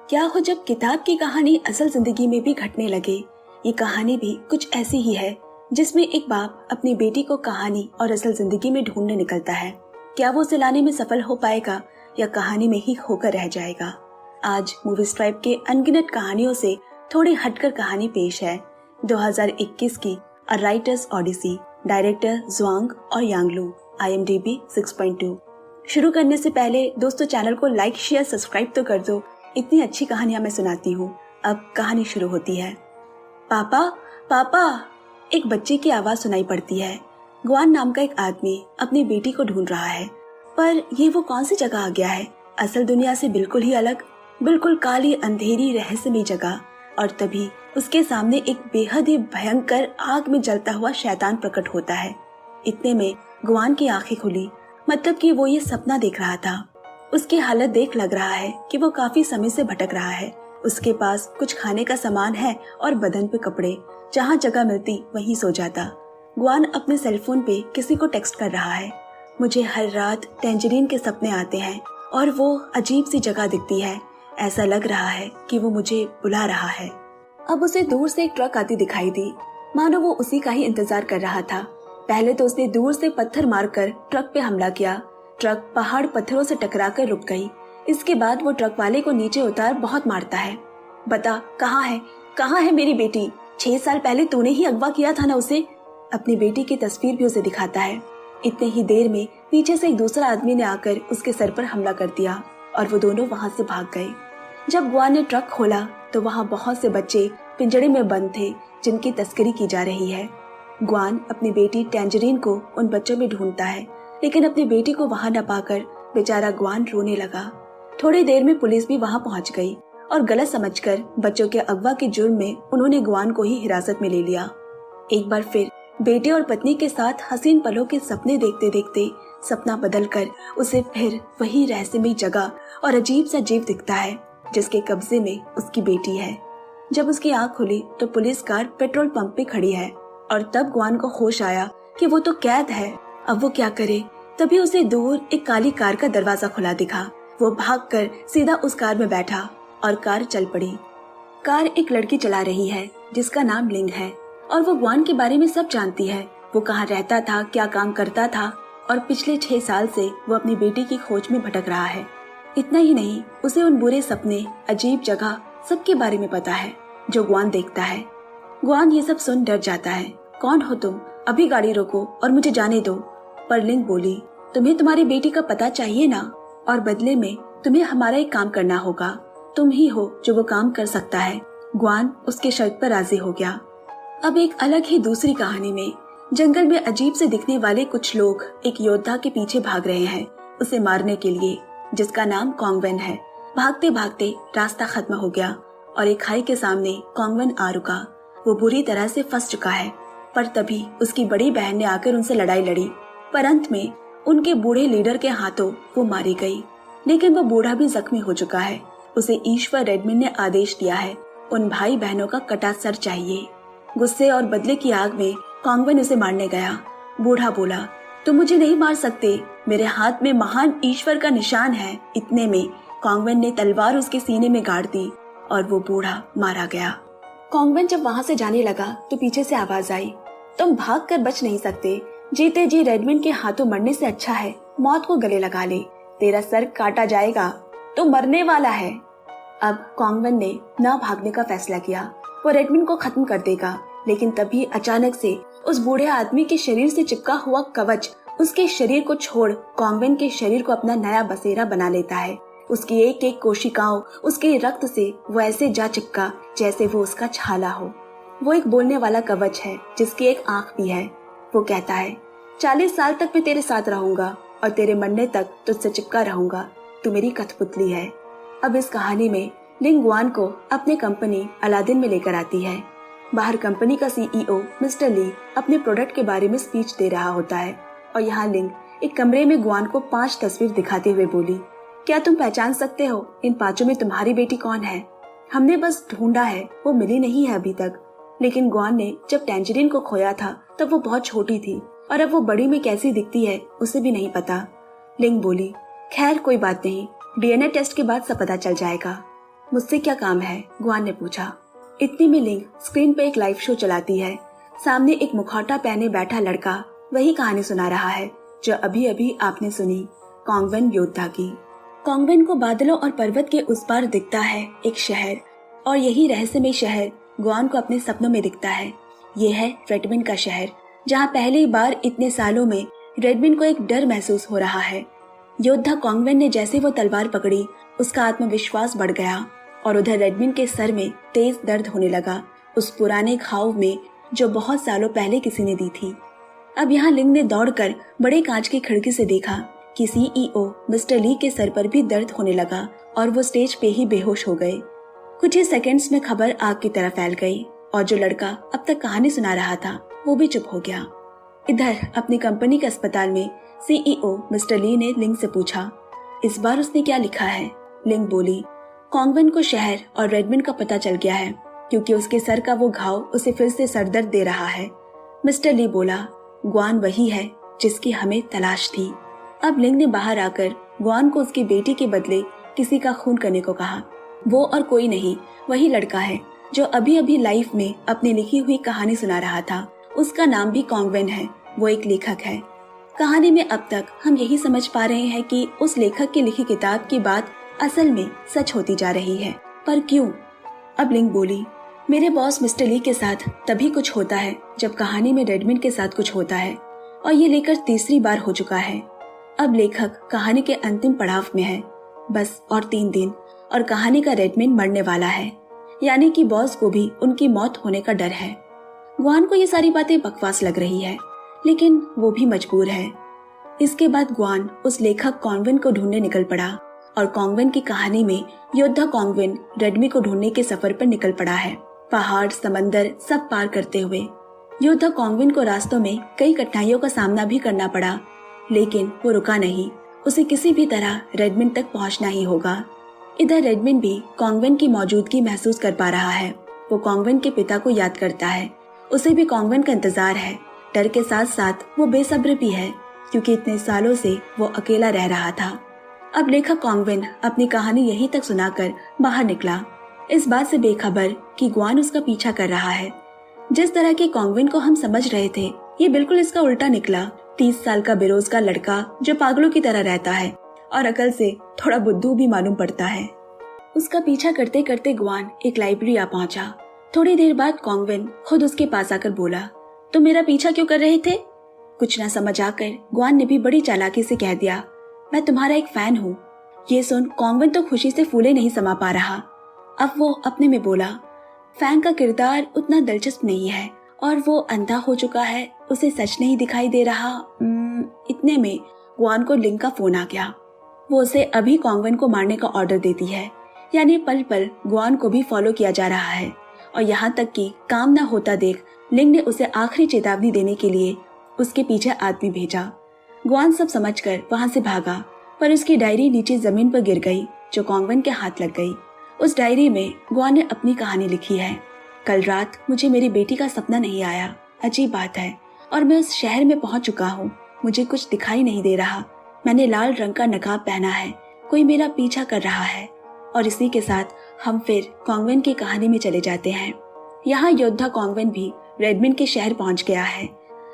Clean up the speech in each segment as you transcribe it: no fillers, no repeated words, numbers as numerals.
क्या हो जब किताब की कहानी असल जिंदगी में भी घटने लगे। ये कहानी भी कुछ ऐसी ही है जिसमें एक बाप अपनी बेटी को कहानी और असल जिंदगी में ढूंढने निकलता है। क्या वो उसे लाने में सफल हो पाएगा या कहानी में ही खोकर रह जाएगा। आज मूवी स्ट्राइप के अनगिनत कहानियों से थोड़ी हटकर कहानी पेश है 2021 की अ राइटर्स ओडिसी, डायरेक्टर ज़्वांग और यांगलू, IMDb 6.2। शुरू करने से पहले दोस्तों चैनल को लाइक शेयर सब्सक्राइब तो कर दो। इतनी अच्छी कहानियां मैं सुनाती हूँ। अब कहानी शुरू होती है। पापा पापा, एक बच्चे की आवाज सुनाई पड़ती है। ग्वान नाम का एक आदमी अपनी बेटी को ढूंढ रहा है, पर ये वो कौन सी जगह आ गया है, असल दुनिया से बिल्कुल ही अलग, बिल्कुल काली अंधेरी रहस्यमयी जगह। और तभी उसके सामने एक बेहद ही भयंकर आग में जलता हुआ शैतान प्रकट होता है। इतने में ग्वान की आंखें खुली, मतलब कि वो ये सपना देख रहा था। उसकी हालत देख लग रहा है कि वो काफी समय से भटक रहा है। उसके पास कुछ खाने का सामान है और बदन पे कपड़े, जहाँ जगह मिलती वहीं सो जाता। ग्वान अपने सेलफोन पे किसी को टेक्स्ट कर रहा है। मुझे हर रात टैंजरीन के सपने आते हैं और वो अजीब सी जगह दिखती है। ऐसा लग रहा है कि वो मुझे बुला रहा है। अब उसे दूर से एक ट्रक आती दिखाई दी, मानो वो उसी का ही इंतजार कर रहा था। पहले तो उसने दूर से पत्थर मारकर ट्रक पे हमला किया। ट्रक पहाड़ पत्थरों से टकराकर रुक गई। इसके बाद वो ट्रक वाले को नीचे उतार बहुत मारता है। बता, कहाँ है मेरी बेटी? 6 साल पहले तूने ही अगवा किया था ना उसे। अपनी बेटी की तस्वीर भी उसे दिखाता है। इतने ही देर में पीछे से एक दूसरा आदमी ने आकर उसके सर पर हमला कर दिया और वो दोनों वहां से भाग गए। जब ग्वान ने ट्रक खोला तो वहां बहुत से बच्चे पिंजड़े में बंद थे जिनकी तस्करी की जा रही है। ग्वान अपनी बेटी टैंजरीन को उन बच्चों में ढूंढता है, लेकिन अपनी बेटी को वहां न पाकर बेचारा ग्वान रोने लगा। थोड़ी देर में पुलिस भी वहां पहुंच गई और गलत समझकर बच्चों के अगवा के जुर्म में उन्होंने ग्वान को ही हिरासत में ले लिया। एक बार फिर बेटे और पत्नी के साथ हसीन पलों के सपने देखते देखते सपना बदलकर उसे फिर वही रहस्यमयी जगह और अजीब सा जीव दिखता है जिसके कब्जे में उसकी बेटी है। जब उसकी आंख खुली तो पुलिस कार पेट्रोल पंप पे खड़ी है और तब ग्वान को होश आया कि वो तो कैद है। अब वो क्या करे? तभी उसे दूर एक काली कार का दरवाजा खुला दिखा। वो भागकर सीधा उस कार में बैठा और कार चल पड़ी। कार एक लड़की चला रही है जिसका नाम लिंग है और वो ग्वान के बारे में सब जानती है। वो कहाँ रहता था, क्या काम करता था और पिछले 6 साल से वो अपनी बेटी की खोज में भटक रहा है। इतना ही नहीं, उसे उन बुरे सपने, अजीब जगह सबके बारे में पता है जो ग्वान देखता है। ग्वान ये सब सुन डर जाता है। कौन हो तुम? अभी गाड़ी रोको और मुझे जाने दो। पर लिंग बोली, तुम्हें तुम्हारी बेटी का पता चाहिए ना, और बदले में तुम्हें हमारा एक काम करना होगा। तुम ही हो जो वो काम कर सकता है। ग्वान उसके शर्त पर राजी हो गया। अब एक अलग ही दूसरी कहानी में जंगल में अजीब से दिखने वाले कुछ लोग एक योद्धा के पीछे भाग रहे हैं उसे मारने के लिए, जिसका नाम कॉन्गवेन है। भागते भागते रास्ता खत्म हो गया और एक खाई के सामने कॉन्गवेन आ रुका। वो बुरी तरह से फंस चुका है, पर तभी उसकी बड़ी बहन ने आकर उनसे लड़ाई लड़ी, पर अंत में उनके बूढ़े लीडर के हाथों वो मारी गई। लेकिन वो बूढ़ा भी जख्मी हो चुका है। उसे ईश्वर रेडमिन ने आदेश दिया है, उन भाई बहनों का कटा सर चाहिए। गुस्से और बदले की आग में कॉन्गवेन उसे मारने गया। बूढ़ा बोला, तुम मुझे नहीं मार सकते, मेरे हाथ में महान ईश्वर का निशान है। इतने में कॉन्गवेन ने तलवार उसके सीने में गाड़ दी और वो बूढ़ा मारा गया। कॉन्गवेन जब वहां से जाने लगा तो पीछे से आवाज आई, तुम भाग कर बच नहीं सकते। जीते जी रेडमिन के हाथों मरने से अच्छा है मौत को गले लगा ले। तेरा सर काटा जाएगा, तो मरने वाला है। अब कॉन्गवेन ने न भागने का फैसला किया। वो रेडमिन को खत्म कर देगा, लेकिन तभी अचानक से उस बूढ़े आदमी के शरीर से चिपका हुआ कवच उसके शरीर को छोड़ कॉन्गवेन के शरीर को अपना नया बसेरा बना लेता है। उसकी एक एक कोशिकाओं उसके रक्त से वो ऐसे जा चिपका जैसे वो उसका छाला हो। वो एक बोलने वाला कवच है जिसकी एक आंख भी है। वो कहता है, 40 साल तक मैं तेरे साथ रहूंगा और तेरे मरने तक तुझसे चिपका रहूंगा। तू मेरी कठपुतली है। अब इस कहानी में लिंग ग्वान को अपने कंपनी अलादीन में लेकर आती है। बाहर कंपनी का CEO मिस्टर ली अपने प्रोडक्ट के बारे में स्पीच दे रहा होता है और यहाँ लिंग एक कमरे में ग्वान को 5 तस्वीर दिखाते हुए बोली, क्या तुम पहचान सकते हो इन 5 में तुम्हारी बेटी कौन है? हमने बस ढूंढा है, वो मिली नहीं है अभी तक। लेकिन ग्वान ने जब टैंजरीन को खोया था तब वो बहुत छोटी थी और अब वो बड़ी में कैसी दिखती है उसे भी नहीं पता। लिंग बोली, खैर कोई बात नहीं, DNA टेस्ट के बाद सब पता चल जाएगा। मुझसे क्या काम है? गुआन ने पूछा। इतने में लिंग स्क्रीन पे एक लाइव शो चलाती है। सामने एक मुखौटा पहने बैठा लड़का वही कहानी सुना रहा है जो अभी अभी आपने सुनी, कॉन्गवेन योद्धा की। कॉन्गवेन को बादलों और पर्वत के उस पार दिखता है एक शहर, और यही रहस्यमय शहर गुआन को अपने सपनों में दिखता है। ये है रेडविन का शहर, जहाँ पहली बार इतने सालों में रेडविन को एक डर महसूस हो रहा है। योद्धा कॉन्गवेन ने जैसे वो तलवार पकड़ी, उसका आत्मविश्वास बढ़ गया, और उधर रेडविन के सर में तेज दर्द होने लगा, उस पुराने घाव में जो बहुत सालों पहले किसी ने दी थी। अब यहाँ लिंग ने दौड़कर बड़े कांच की खिड़की से देखा कि सीईओ मिस्टर ली के सर पर भी दर्द होने लगा और वो स्टेज पे ही बेहोश हो गए। कुछ ही सेकंड्स में खबर आग की तरह फैल गई और जो लड़का अब तक कहानी सुना रहा था वो भी चुप हो गया। इधर अपनी कंपनी के अस्पताल में सीईओ मिस्टर ली ने लिंग से पूछा, इस बार उसने क्या लिखा है? लिंग बोली, कॉन्गवेन को शहर और रेडविन का पता चल गया है क्योंकि उसके सर का वो घाव उसे फिर से सरदर्द दे रहा है। मिस्टर ली बोला, गुआन वही है जिसकी हमें तलाश थी। अब लिंग ने बाहर आकर गुआन को उसकी बेटी के बदले किसी का खून करने को कहा। वो और कोई नहीं, वही लड़का है जो अभी अभी लाइफ में अपनी लिखी हुई कहानी सुना रहा था। उसका नाम भी कॉन्गवेन है, वो एक लेखक है। कहानी में अब तक हम यही समझ पा रहे हैं कि उस लेखक की लिखी किताब की बात असल में सच होती जा रही है, पर क्यों? अब लिंग बोली, मेरे बॉस मिस्टर ली के साथ तभी कुछ होता है जब कहानी में रेडविन के साथ कुछ होता है, और ये लेकर तीसरी बार हो चुका है। अब लेखक कहानी के अंतिम पड़ाव में है, बस और 3 दिन और कहानी का रेडविन मरने वाला है, यानी कि बॉस को भी उनकी मौत होने का डर है। गुआन को ये सारी बातें बकवास लग रही है, लेकिन वो भी मजबूर है। इसके बाद गुआन उस लेखक कॉन्गवेन को ढूंढने निकल पड़ा और कॉन्गवेन की कहानी में योद्धा कॉन्गवेन रेडमी को ढूंढने के सफर पर निकल पड़ा है, पहाड़ समंदर सब पार करते हुए। योद्धा कॉन्गवेन को रास्तों में कई कठिनाइयों का सामना भी करना पड़ा, लेकिन वो रुका नहीं। उसे किसी भी तरह रेडविन तक पहुंचना ही होगा। इधर रेडविन भी कॉन्गवेन की मौजूदगी महसूस कर पा रहा है। वो कॉन्गवेन के पिता को याद करता है, उसे भी कॉन्गवेन का इंतजार है। डर के साथ साथ वो बेसब्र भी है क्योंकि इतने सालों से वो अकेला रह रहा था। अब लेखक कॉन्गवेन अपनी कहानी यहीं तक सुनाकर बाहर निकला, इस बात से बेखबर कि गुआन उसका पीछा कर रहा है। जिस तरह के कॉन्गवेन को हम समझ रहे थे, ये बिल्कुल इसका उल्टा निकला। 30 साल का बेरोजगार लड़का जो पागलों की तरह रहता है और अकल से थोड़ा बुद्धू भी मालूम पड़ता है। उसका पीछा करते करते गुआन एक लाइब्रेरी आ पहुंचा। थोड़ी देर बाद कॉन्गवेन खुद उसके पास आकर बोला, तुम मेरा पीछा क्यों कर रहे थे? कुछ न समझ आकर गुआन ने भी बड़ी चालाकी से कह दिया, मैं तुम्हारा एक फैन हूँ। ये सुन कॉन्गवेन तो खुशी से फूले नहीं समा पा रहा। अब वो अपने में बोला, फैन का किरदार उतना दिलचस्प नहीं है और वो अंधा हो चुका है, उसे सच नहीं दिखाई दे रहा। इतने में गुआन को लिंग का फोन आ गया। वो उसे अभी कॉन्गवेन को मारने का ऑर्डर देती है, यानी पल पल गुआन को भी फॉलो किया जा रहा है। और यहाँ तक कि काम न होता देख लिंग ने उसे आखिरी चेतावनी देने के लिए उसके पीछे आदमी भेजा। गुआन सब समझकर वहां से भागा, पर उसकी डायरी नीचे जमीन पर गिर गई जो कॉन्गवेन के हाथ लग गई। उस डायरी में गुआन ने अपनी कहानी लिखी है, कल रात मुझे मेरी बेटी का सपना नहीं आया। अजीब बात है, और मैं उस शहर में पहुंच चुका हूँ। मुझे कुछ दिखाई नहीं दे रहा। मैंने लाल रंग का नकाब पहना है, कोई मेरा पीछा कर रहा है। और इसी के साथ हम फिर कॉन्गवेन की कहानी में चले जाते हैं। यहाँ योद्धा कॉन्गवेन भी रेडविन के शहर पहुंच गया है,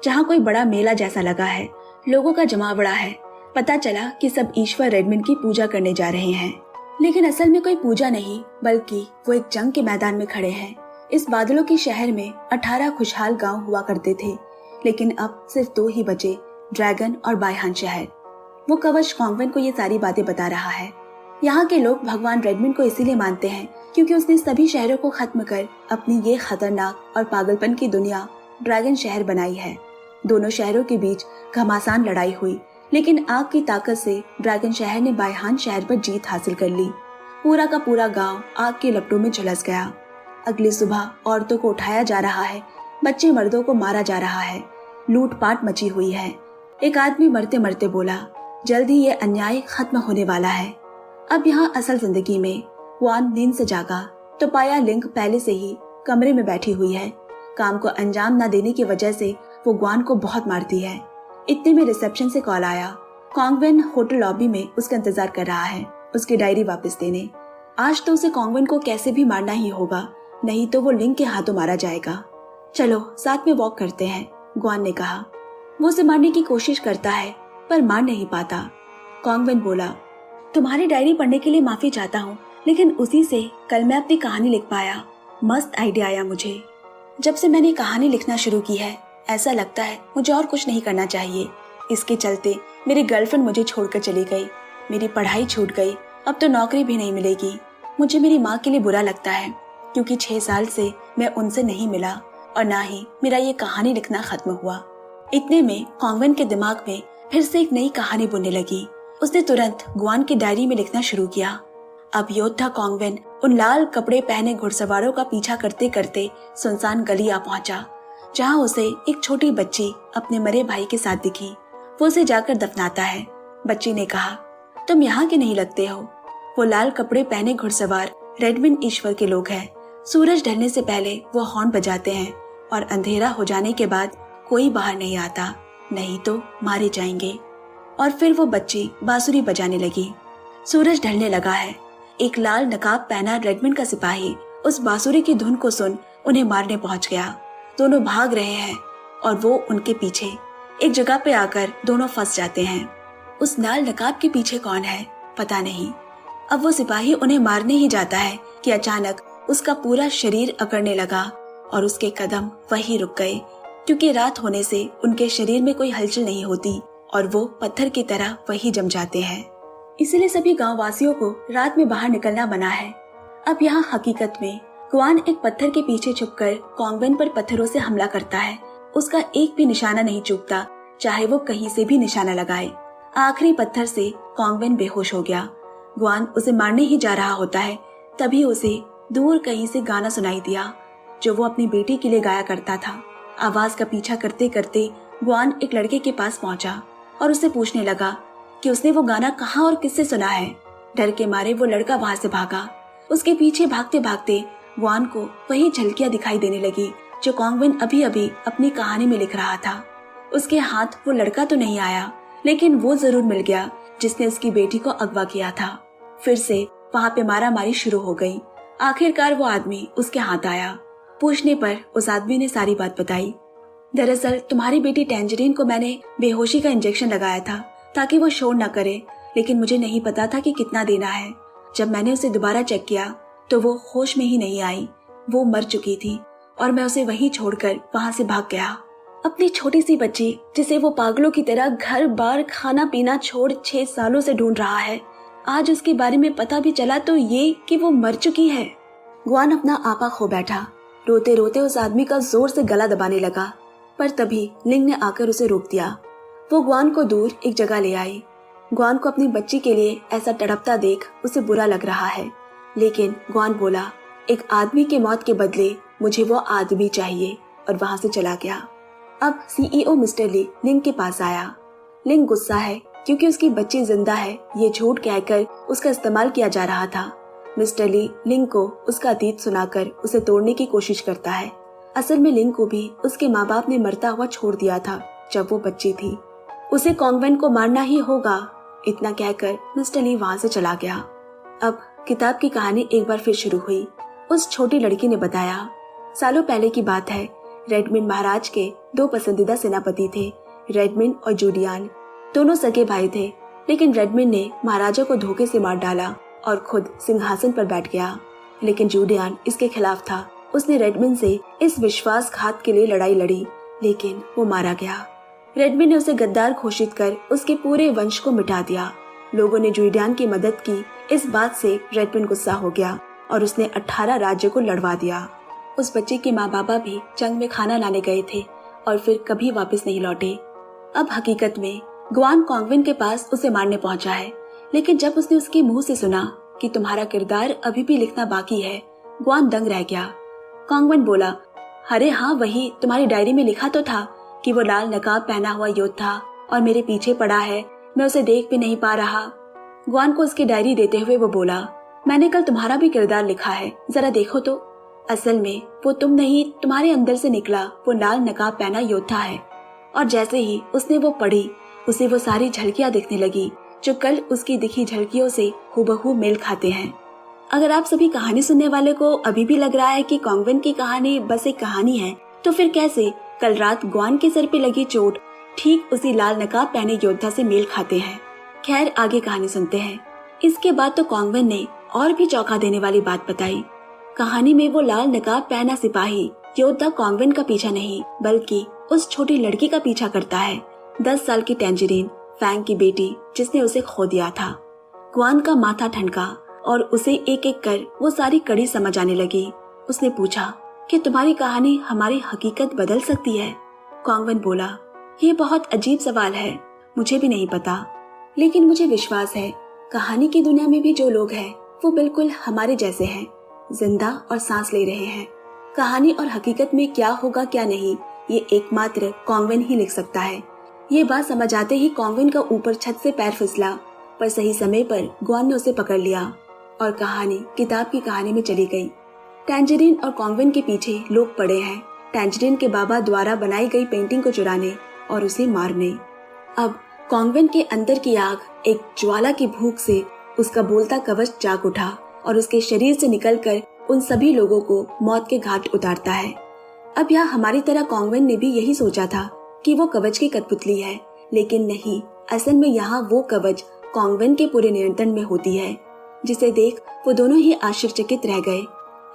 जहाँ कोई बड़ा मेला जैसा लगा है। लोगों का जमावड़ा है। पता चला कि सब ईश्वर रेडविन की पूजा करने जा रहे हैं, लेकिन असल में कोई पूजा नहीं, बल्कि वो एक जंग के मैदान में खड़े हैं। इस बादलों के शहर में 18 खुशहाल गांव हुआ करते थे, लेकिन अब सिर्फ 2 ही बचे, ड्रैगन और बायहान शहर। वो कवच कॉन्गवेन को ये सारी बातें बता रहा है। यहाँ के लोग भगवान रेडविन को इसीलिए मानते हैं क्योंकि उसने सभी शहरों को खत्म कर अपनी ये खतरनाक और पागलपन की दुनिया ड्रैगन शहर बनाई है। दोनों शहरों के बीच घमासान लड़ाई हुई, लेकिन आग की ताकत से ड्रैगन शहर ने बायहान शहर पर जीत हासिल कर ली। पूरा का पूरा गांव आग के लपटों में झुलस गया। अगली सुबह औरतों को उठाया जा रहा है, बच्चे मर्दों को मारा जा रहा है, लूटपाट मची हुई है। एक आदमी मरते मरते बोला, जल्द ही ये अन्याय खत्म होने वाला है। अब यहाँ असल जिंदगी में गुआन नींद से जागा तो पाया लिंग पहले से ही कमरे में बैठी हुई है। काम को अंजाम न देने की वजह से वो गुआन को बहुत मारती है। इतने में रिसेप्शन से कॉल आया। कॉन्गवेन होटल लॉबी में उसका इंतजार कर रहा है, उसकी डायरी वापस देने। आज तो उसे कॉन्वेंट को कैसे भी मारना ही होगा, नहीं तो वो लिंग के हाथों मारा जाएगा। चलो साथ में वॉक करते हैं, ग्वान ने कहा। वो उसे मारने की कोशिश करता है पर मार नहीं पाता। कॉन्वेंट बोला, तुम्हारी डायरी पढ़ने के लिए माफी चाहता हूँ, लेकिन उसी से कल मैं अपनी कहानी लिख पाया। मस्त आइडिया आया मुझे। जब से मैंने कहानी लिखना शुरू की है ऐसा लगता है मुझे और कुछ नहीं करना चाहिए। इसके चलते मेरी गर्लफ्रेंड मुझे छोड़कर चली गई, मेरी पढ़ाई छूट गई, अब तो नौकरी भी नहीं मिलेगी। मुझे मेरी माँ के लिए बुरा लगता है क्योंकि 6 साल से मैं उनसे नहीं मिला और ना ही मेरा ये कहानी लिखना खत्म हुआ। इतने में कॉन्वेंट के दिमाग में फिर से एक नई कहानी बुनने लगी। उसने तुरंत ग्वान की डायरी में लिखना शुरू किया। अब योद्धा कॉन्वेंट उन लाल कपड़े पहने घुड़सवारों का पीछा करते करते सुनसान गली आ पहुंचा, जहां उसे एक छोटी बच्ची अपने मरे भाई के साथ दिखी। वो उसे जाकर दफनाता है। बच्ची ने कहा, तुम यहाँ के नहीं लगते हो। वो लाल कपड़े पहने घुड़सवार रेडमिन ईश्वर के लोग हैं। सूरज ढलने से पहले वो हॉर्न बजाते हैं और अंधेरा हो जाने के बाद कोई बाहर नहीं आता, नहीं तो मारे जाएंगे। और फिर वो बच्ची बांसुरी बजाने लगी। सूरज ढलने लगा है। एक लाल नकाब पहना रेडमिन का सिपाही उस बांसुरी की धुन को सुन उन्हें मारने पहुंच गया। दोनों भाग रहे हैं और वो उनके पीछे। एक जगह पे आकर दोनों फंस जाते हैं। उस लाल नकाब के पीछे कौन है पता नहीं। अब वो सिपाही उन्हें मारने ही जाता है कि अचानक उसका पूरा शरीर अकड़ने लगा और उसके कदम वहीं रुक गए, क्योंकि रात होने से उनके शरीर में कोई हलचल नहीं होती और वो पत्थर की तरह वहीं जम जाते हैं। इसलिए सभी गांव वासियों को रात में बाहर निकलना मना है। अब यहाँ हकीकत में ग्वान एक पत्थर के पीछे छुपकर कॉन्वेंट पर पत्थरों से हमला करता है। उसका एक भी निशाना नहीं चूकता, चाहे वो कहीं से भी निशाना लगाए। आखिरी पत्थर से कॉन्वेंट बेहोश हो गया। ग्वान उसे मारने ही जा रहा होता है, तभी उसे दूर कहीं से गाना सुनाई दिया जो वो अपनी बेटी के लिए गाया करता था। आवाज का पीछा करते करते ग्वान एक लड़के के पास पहुंचा और उससे पूछने लगा कि उसने वो गाना कहाँ और किससे सुना है। डर के मारे वो लड़का वहां से भागा। उसके पीछे भागते भागते ग्वान को वही झलकियां दिखाई देने लगी जो कॉन्वेंट अभी अभी अपनी कहानी में लिख रहा था। उसके हाथ वो लड़का तो नहीं आया, लेकिन वो जरूर मिल गया जिसने उसकी बेटी को अगवा किया था। फिर से वहाँ पे मारामारी शुरू हो गई। आखिरकार वो आदमी उसके हाथ आया। पूछने पर उस आदमी ने सारी बात बताई। दरअसल तुम्हारी बेटी टैंजरीन को मैंने बेहोशी का इंजेक्शन लगाया था ताकि वो शोर न करे, लेकिन मुझे नहीं पता था कि कितना देना है। जब मैंने उसे दोबारा चेक किया तो वो होश में ही नहीं आई। वो मर चुकी थी और मैं उसे वहीं छोड़कर वहाँ से भाग गया। अपनी छोटी सी बच्ची जिसे वो पागलों की तरह घर बार खाना पीना छोड़ 6 सालों से ढूंढ रहा है, आज उसके बारे में पता भी चला तो ये कि वो मर चुकी है। ग्वान अपना आपा खो बैठा। रोते रोते उस आदमी का जोर से गला दबाने लगा, पर तभी लिंग ने आकर उसे रोक दिया। वो ग्वान को दूर एक जगह ले आई। ग्वान को अपनी बच्ची के लिए ऐसा तड़पता देख उसे बुरा लग रहा है, लेकिन ग्वान बोला, एक आदमी के मौत के बदले मुझे वो आदमी चाहिए, और वहां से चला गया। अब सीईओ मिस्टर ली लिंग के पास आया। लिंग गुस्सा है क्योंकि उसकी बच्ची जिंदा है ये झूठ कहकर उसका इस्तेमाल किया जा रहा था। मिस्टर ली लिंग को उसका अतीत सुनाकर उसे तोड़ने की कोशिश करता है। असल में लिंग को भी उसके माँ बाप ने मरता हुआ छोड़ दिया था जब वो बच्ची थी। उसे कॉन्वेंट को मारना ही होगा, इतना कहकर मिस्टर ली वहां से चला गया। अब किताब की कहानी एक बार फिर शुरू हुई। उस छोटी लड़की ने बताया, सालों पहले की बात है। रेडमिन महाराज के 2 पसंदीदा सेनापति थे, रेडमिन और जूडियान। दोनों सगे भाई थे, लेकिन रेडमिन ने महाराजा को धोखे से मार डाला और खुद सिंहासन पर बैठ गया। लेकिन जूडियान इसके खिलाफ था। उसने रेडमिन से इस विश्वासघात के लिए लड़ाई लड़ी, लेकिन वो मारा गया। रेडमिन ने उसे गद्दार घोषित कर उसके पूरे वंश को मिटा दिया। लोगों ने जूडियान की मदद की। इस बात से रेडमिन गुस्सा हो गया और उसने 18 राज्य को लड़वा दिया। उस बच्चे के माँ बाबा भी जंग में खाना लाने गए थे और फिर कभी वापस नहीं लौटे। अब हकीकत में ग्वान कॉन्वेंट के पास उसे मारने पहुंचा है, लेकिन जब उसने उसके मुंह से सुना कि तुम्हारा किरदार अभी भी लिखना बाकी है, ग्वान दंग रह गया। कॉन्वेंट बोला, अरे हाँ, वही तुम्हारी डायरी में लिखा तो था कि वो लाल नकाब पहना हुआ योद्धा और मेरे पीछे पड़ा है, मैं उसे देख भी नहीं पा रहा। ग्वान को उसकी डायरी देते हुए वो बोला, मैंने कल तुम्हारा भी किरदार लिखा है, जरा देखो तो। असल में वो तुम नहीं, तुम्हारे अंदर से निकला वो लाल नकाब पहना योद्धा है। और जैसे ही उसने वो पढ़ी, उसे वो सारी झलकियां दिखने लगी जो कल उसकी दिखी झलकियों से हूबहू मेल खाते हैं। अगर आप सभी कहानी सुनने वाले को अभी भी लग रहा है कि कॉन्वेंट की कहानी बस एक कहानी है, तो फिर कैसे कल रात ग्वान के सर पे लगी चोट ठीक उसी लाल नकाब पहने योद्धा से मेल खाते हैं। खैर, आगे कहानी सुनते हैं। इसके बाद तो कॉन्वेंट ने और भी चौंका देने वाली बात बताई। कहानी में वो लाल नकाब पहना सिपाही योद्धा कॉन्वेंट का पीछा नहीं बल्कि उस छोटी लड़की का पीछा करता है, 10 साल की टैंजरीन, फैंग की बेटी, जिसने उसे खो दिया था। ग्वान का माथा ठनका और उसे एक एक कर वो सारी कड़ी समझ आने लगी। उसने पूछा कि तुम्हारी कहानी हमारी हकीकत बदल सकती है? कॉन्वेंट बोला, ये बहुत अजीब सवाल है, मुझे भी नहीं पता, लेकिन मुझे विश्वास है कहानी की दुनिया में भी जो लोग हैं वो बिल्कुल हमारे जैसे हैं, जिंदा और सांस ले रहे हैं। कहानी और हकीकत में क्या होगा क्या नहीं, ये एकमात्र कॉन्वेंट ही लिख सकता है। ये बात समझ आते ही कॉन्वेंट का ऊपर छत से पैर फिसला, पर सही समय पर ग्वान ने उसे पकड़ लिया और कहानी किताब की कहानी में चली गई। टैंजरीन और कॉन्वेंट के पीछे लोग पड़े हैं, टैंजरीन के बाबा द्वारा बनाई गई पेंटिंग को चुराने और उसे मारने। अब कॉन्वेंट के अंदर की आग एक ज्वाला की भूख से उसका बोलता कवच जाग उठा और उसके शरीर से निकलकर उन सभी लोगों को मौत के घाट उतारता है। अब यहाँ हमारी तरह कॉन्वेंट ने भी यही सोचा था कि वो कवच की कठपुतली है, लेकिन नहीं, असल में यहाँ वो कवच कॉन्वेंट के पूरे नियंत्रण में होती है, जिसे देख वो दोनों ही आश्चर्यचकित रह गए।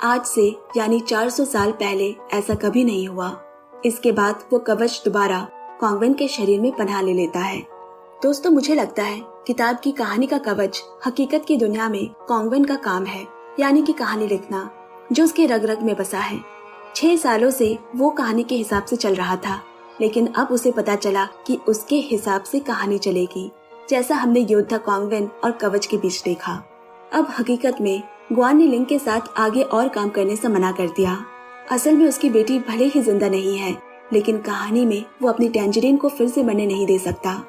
आज से यानी 400 साल पहले ऐसा कभी नहीं हुआ। इसके बाद वो कवच दोबारा कॉन्वेंट के शरीर में पनाह ले लेता है। दोस्तों, मुझे लगता है किताब की कहानी का कवच हकीकत की दुनिया में कॉन्वेंट का काम है, यानी कि कहानी लिखना, जो उसके रग रग में बसा है। 6 सालों से वो कहानी के हिसाब से चल रहा था, लेकिन अब उसे पता चला कि उसके हिसाब से कहानी चलेगी, जैसा हमने योद्धा कॉन्वेंट और कवच के बीच देखा। अब हकीकत में ग्वान ने लिंग के साथ आगे और काम करने से मना कर दिया। असल में उसकी बेटी भले ही जिंदा नहीं है, लेकिन कहानी में वो अपनी टैंजरीन को फिर से मरने नहीं दे सकता।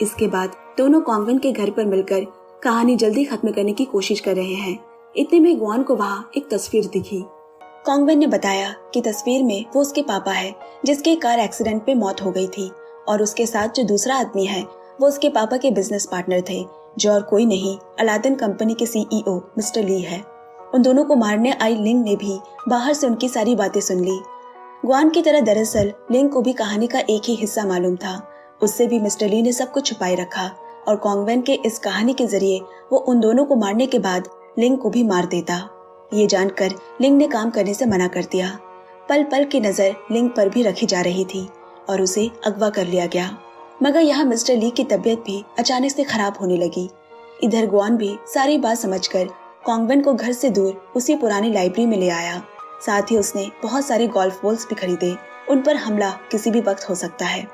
इसके बाद दोनों कॉन्वेंट के घर पर मिलकर कहानी जल्दी खत्म करने की कोशिश कर रहे हैं। इतने में ग्वान को वहाँ एक तस्वीर दिखी। कॉन्वेंट ने बताया कि तस्वीर में वो उसके पापा है, जिसके कार एक्सीडेंट में मौत हो गई थी, और उसके साथ जो दूसरा आदमी है वो उसके पापा के बिजनेस पार्टनर थे, जो और कोई नहीं, अलादीन कंपनी के सीईओ मिस्टर ली है। उन दोनों को मारने आई लिंग ने भी बाहर से उनकी सारी बातें सुन ली। ग्वान की तरह दरअसल लिंग को भी कहानी का एक ही हिस्सा मालूम था। उससे भी मिस्टर ली ने सब कुछ छुपाए रखा और कॉन्वेंट के इस कहानी के जरिए वो उन दोनों को मारने के बाद लिंग को भी मार देता। ये जानकर लिंग ने काम करने से मना कर दिया। पल पल की नजर लिंग पर भी रखी जा रही थी और उसे अगवा कर लिया गया। मगर यहाँ मिस्टर ली की तबीयत भी अचानक से खराब होने लगी। इधर ग्वान भी सारी बात समझकर कॉन्वेंट को घर से दूर उसी पुरानी लाइब्रेरी में ले आया। साथ ही उसने बहुत सारे गोल्फ बॉल्स भी खरीदे। उन पर हमला किसी भी वक्त हो सकता है।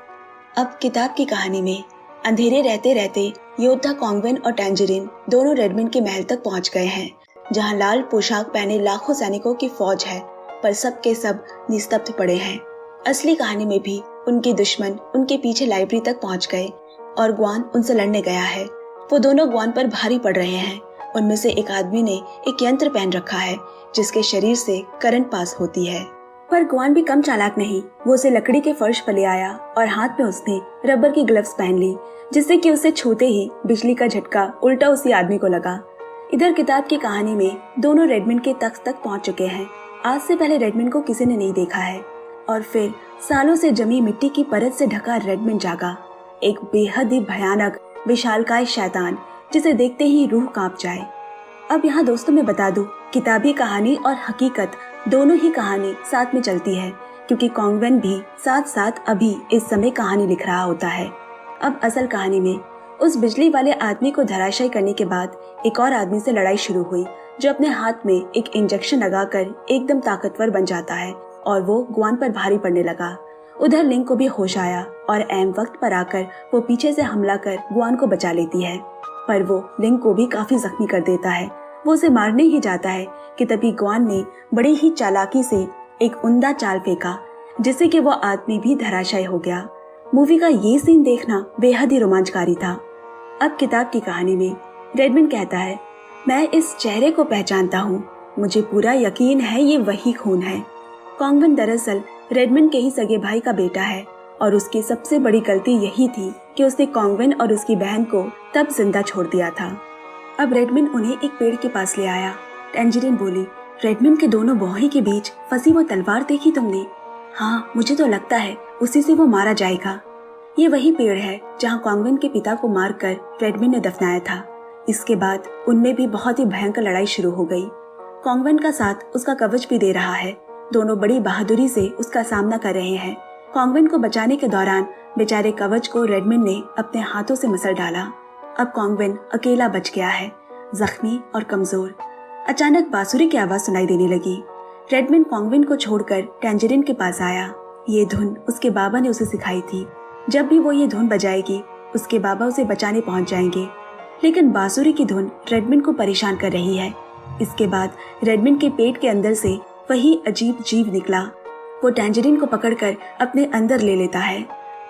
अब किताब की कहानी में अंधेरे रहते रहते योद्धा कॉन्वेंट और टैंजरीन दोनों रेडमंड के महल तक पहुंच गए हैं, जहां लाल पोशाक पहने लाखों सैनिकों की फौज है, पर सब के सब निस्तब्ध पड़े हैं। असली कहानी में भी उनके दुश्मन उनके पीछे लाइब्रेरी तक पहुंच गए और ग्वान उनसे लड़ने गया है। वो दोनों ग्वान पर भारी पड़ रहे हैं। उनमें से एक आदमी ने एक यंत्र पहन रखा है, जिसके शरीर से करंट पास होती है। पर ग्वान भी कम चालाक नहीं। वो उसे लकड़ी के फर्श पर ले आया और हाथ में उसने रबर की ग्लव्स पहन ली, जिससे कि उसे छूते ही बिजली का झटका उल्टा उसी आदमी को लगा। इधर किताब की कहानी में दोनों रेडमंड के तख्त तक पहुंच चुके हैं। आज से पहले रेडमंड को किसी ने नहीं देखा है, और फिर सालों से जमी मिट्टी की परत से ढका रेडमंड जागा, एक बेहद ही भयानक विशालकाय शैतान, जिसे देखते ही रूह कांप जाए। अब यहाँ दोस्तों मैं बता दूं, किताबी कहानी और हकीकत दोनों ही कहानी साथ में चलती है, क्योंकि कॉन्वेंट भी साथ साथ अभी इस समय कहानी लिख रहा होता है। अब असल कहानी में उस बिजली वाले आदमी को धराशायी करने के बाद एक और आदमी से लड़ाई शुरू हुई, जो अपने हाथ में एक इंजेक्शन लगाकर एकदम ताकतवर बन जाता है और वो ग्वान पर भारी पड़ने लगा। उधर लिंग को भी होश आया और ऐन वक्त पर आकर वो पीछे से हमला कर ग्वान को बचा लेती है, पर वो लिंग को भी काफी जख्मी कर देता है। वो उसे मारने ही जाता है कि तभी ग्वान ने बड़ी ही चालाकी से एक उम्दा चाल फेंका, जिससे कि वो आदमी भी धराशायी हो गया। मूवी का ये सीन देखना बेहद ही रोमांचकारी था। अब किताब की कहानी में रेडमंड कहता है, मैं इस चेहरे को पहचानता हूँ, मुझे पूरा यकीन है ये वही खून है। कॉन्वेंट दरअसल रेडमंड के ही सगे भाई का बेटा है और उसकी सबसे बड़ी गलती यही थी कि उसने कॉन्वेंट और उसकी बहन को तब जिंदा छोड़ दिया था। अब रेडमंड उन्हें एक पेड़ के पास ले आया। टैंजरीन बोली, रेडमंड के दोनों बाहों के बीच फंसी वो तलवार देखी तुमने? हाँ, मुझे तो लगता है उसी से वो मारा जाएगा। ये वही पेड़ है जहाँ कॉन्वेंट के पिता को मारकर रेडमंड ने दफनाया था। इसके बाद उनमें भी बहुत ही भयंकर लड़ाई शुरू हो गई। कॉन्वेंट का साथ उसका कवच भी दे रहा है। दोनों बड़ी बहादुरी से उसका सामना कर रहे हैं। कॉन्वेंट को बचाने के दौरान बेचारे कवच को रेडमंड ने अपने हाथों से मसल डाला। अब कॉन्वेंट अकेला बच गया है, जख्मी और कमजोर। अचानक बांसुरी की आवाज सुनाई देने लगी। रेडमंड कॉन्वेंट को छोड़कर टैंजरीन के पास आया। ये धुन उसके बाबा ने उसे सिखाई थी। जब भी वो ये धुन बजाएगी उसके बाबा उसे बचाने पहुंच जाएंगे। लेकिन बांसुरी की धुन रेडमंड को परेशान कर रही है। इसके बाद रेडमंड के पेट के अंदर से वही अजीब जीव निकला। वो टैंजरीन को पकड़कर अपने अंदर ले लेता है।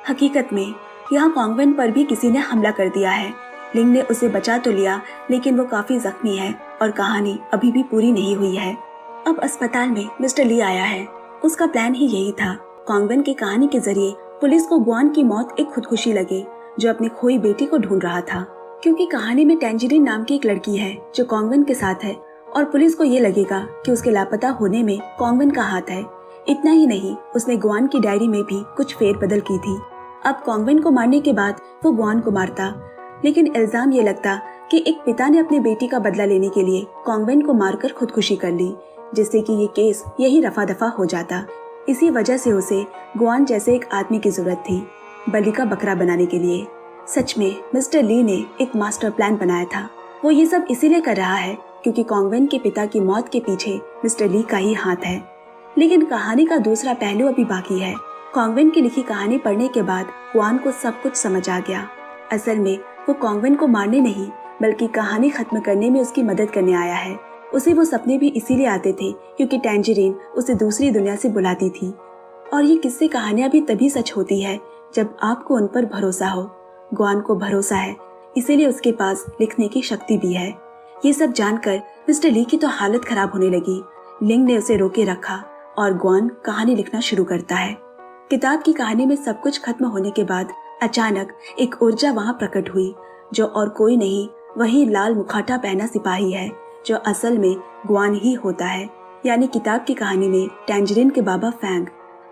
हकीकत में यहाँ कॉन्वेंट पर भी किसी ने हमला कर दिया है। लिंग ने उसे बचा तो लिया, लेकिन वो काफी जख्मी है और कहानी अभी भी पूरी नहीं हुई है। अब अस्पताल में मिस्टर ली आया है। उसका प्लान ही यही था, कॉन्वेंट की कहानी के जरिए पुलिस को गुआन की मौत एक खुदकुशी लगे जो अपनी खोई बेटी को ढूंढ रहा था। क्योंकि कहानी में टैंजरीन नाम की एक लड़की है जो कॉन्वेंट के साथ है और पुलिस को ये लगेगा कि उसके लापता होने में कॉन्वेंट का हाथ है। इतना ही नहीं, उसने गुआन की डायरी में भी कुछ फेरबदल की थी। अब कॉन्वेंट को मारने के बाद वो गुआन को मारता, लेकिन इल्जाम ये लगता कि एक पिता ने अपनी बेटी का बदला लेने के लिए कॉन्वेंट को मारकर खुदकुशी कर ली, जिससे कि ये केस यही रफा दफा हो जाता। इसी वजह से उसे गुआन जैसे एक आदमी की जरूरत थी, बलि का बकरा बनाने के लिए। सच में मिस्टर ली ने एक मास्टर प्लान बनाया था। वो ये सब इसीलिए कर रहा है क्योंकि कॉन्वेंट के पिता की मौत के पीछे मिस्टर ली का ही हाथ है। लेकिन कहानी का दूसरा पहलू अभी बाकी है। कॉन्वेंट की लिखी कहानी पढ़ने के बाद गुआन को सब कुछ समझ आ गया। असल में वो कॉन्वेंट को मारने नहीं बल्कि कहानी खत्म करने में उसकी मदद करने आया है। उसे वो सपने भी इसीलिए आते थे क्योंकि टैंजरीन उसे दूसरी दुनिया से बुलाती थी। और ये किस्से कहानियां भी तभी सच होती है जब आपको उन पर भरोसा हो। गुआन को भरोसा है, इसीलिए उसके पास लिखने की शक्ति भी है। ये सब जानकर मिस्टर ली की तो हालत खराब होने लगी। लिंग ने उसे रोके रखा और गुआन कहानी लिखना शुरू करता है। किताब की कहानी में सब कुछ खत्म होने के बाद अचानक एक ऊर्जा वहां प्रकट हुई, जो और कोई नहीं वही लाल मुखौटा पहना सिपाही है जो असल में गुआन ही होता है। यानी किताब की कहानी में टैंजरीन के बाबा फैंग।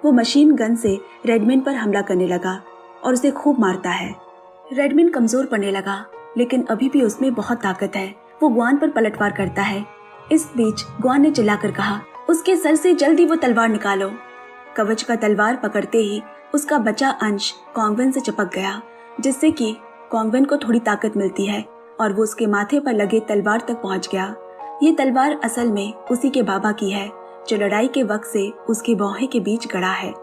वो मशीन गन से रेडमंड पर हमला करने लगा और उसे खूब मारता है। रेडमंड कमजोर पड़ने लगा, लेकिन अभी भी उसमें बहुत ताकत है। वो गुआन पर पलटवार करता है। इस बीच गुआन ने चिल्लाकर कहा, उसके सर से जल्दी वो तलवार निकालो। कवच का तलवार पकड़ते ही उसका बचा अंश कॉन्वेंट से चिपक गया, जिससे कि कॉन्वेंट को थोड़ी ताकत मिलती है और वो उसके माथे पर लगे तलवार तक पहुंच गया। ये तलवार असल में उसी के बाबा की है जो लड़ाई के वक्त से उसके बाहों के बीच गड़ा है।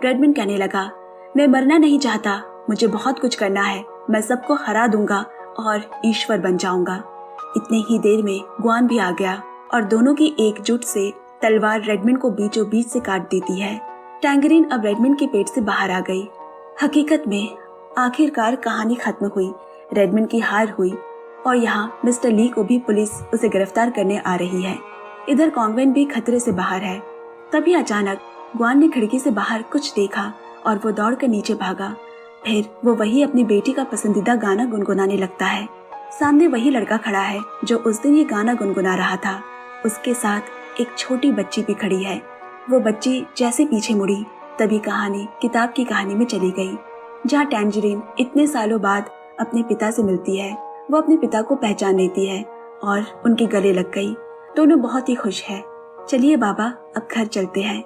रेडमंड कहने लगा, मैं मरना नहीं चाहता, मुझे बहुत कुछ करना है, मैं सबको हरा दूंगा और ईश्वर बन जाऊंगा। इतने ही देर में गुआन भी आ गया और दोनों की एकजुट से तलवार रेडमंड को बीचों बीच से काट देती है। टैंजरीन अब रेडमंड के पेट से बाहर आ गई। हकीकत में आखिरकार कहानी खत्म हुई, रेडमंड की हार हुई और यहाँ मिस्टर ली को भी पुलिस उसे गिरफ्तार करने आ रही है। इधर कॉन्वेंट भी खतरे से बाहर है। तभी अचानक गुआन ने खिड़की से बाहर कुछ देखा और वो दौड़कर नीचे भागा। फिर वो वही अपनी बेटी का पसंदीदा गाना गुनगुनाने लगता है। सामने वही लड़का खड़ा है जो उस दिन ये गाना गुनगुना रहा था। उसके साथ एक छोटी बच्ची भी खड़ी है। वो बच्ची जैसे पीछे मुड़ी, तभी कहानी किताब की कहानी में चली गई, जहाँ टैंजरीन इतने सालों बाद अपने पिता से मिलती है। वो अपने पिता को पहचान लेती है और उनके गले लग गई। दोनों बहुत ही खुश है। चलिए बाबा, अब घर चलते हैं।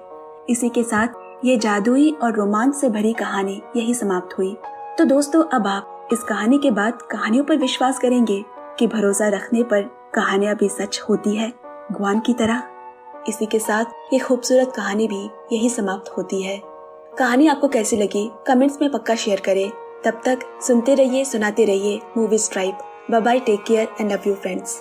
इसी के साथ ये जादुई और रोमांच से भरी कहानी यही समाप्त हुई। तो दोस्तों, अब आप इस कहानी के बाद कहानियों पर विश्वास करेंगे कि भरोसा रखने पर कहानियां भी सच होती है, गुआन की तरह। इसी के साथ ये खूबसूरत कहानी भी यही समाप्त होती है। कहानी आपको कैसी लगी कमेंट्स में पक्का शेयर करें। तब तक सुनते रहिए, सुनाते रहिए movie stripe. Bye bye, take care and love you friends.